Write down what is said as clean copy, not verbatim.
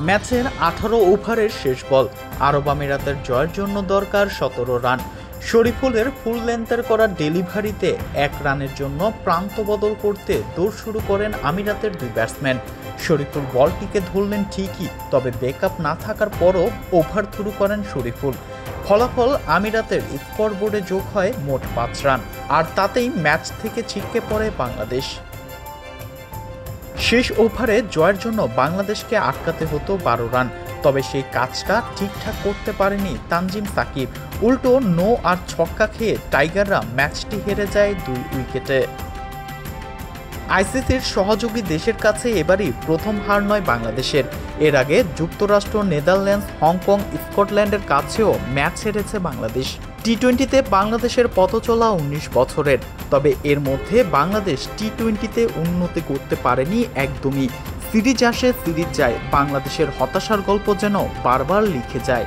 ম্যাচের 18 ওভারের শেষ বল। আরব আমিরাতের জয়ের জন্য দরকার 17 রান। শরীফুলের ফুল লেন্থের করা ডেলিভারিতে 1 রানের জন্য প্রান্ত বদল করতে দৌড় শুরু করেন আমিরাতের দুই ব্যাটসম্যান। শরীফুল বলটিকে ধরলেন ঠিকই, তবে ব্যাকআপ না থাকার পরও ওভার থ্রু করেন শরীফুল। ফলাফল আমিরাতের স্কোরবোর্ডে যোগ হয় মোট 5 রান, আর তাতেই ম্যাচ থেকে ছিটকে পড়ে বাংলাদেশ। শেষ ওভারে জয়ের জন্য বাংলাদেশকে আটকাতে হতো 12 রান, তবে সেই কাজটা ঠিকঠাক করতে পারেনি তানজিম সাকিব। উল্টো নো আর ছক্কা খেয়ে টাইগাররা ম্যাচটি হেরে যায় 2 উইকেটে। আইসিসির সহযোগী দেশের কাছে এবারই প্রথম হার নয় বাংলাদেশের। এর আগে যুক্তরাষ্ট্র, নেদারল্যান্ডস, হংকং, স্কটল্যান্ডের কাছেও ম্যাচ হেরেছে বাংলাদেশ। টি-20তে বাংলাদেশের পথ চলা 19 বছরের, তবে এর মধ্যে বাংলাদেশ টি-20তে উন্নতি করতে পারেনি একদমই। সিরিজ আসে, সিরিজ যায়, বাংলাদেশের হতাশার গল্প যেন বারবার লিখে যায়।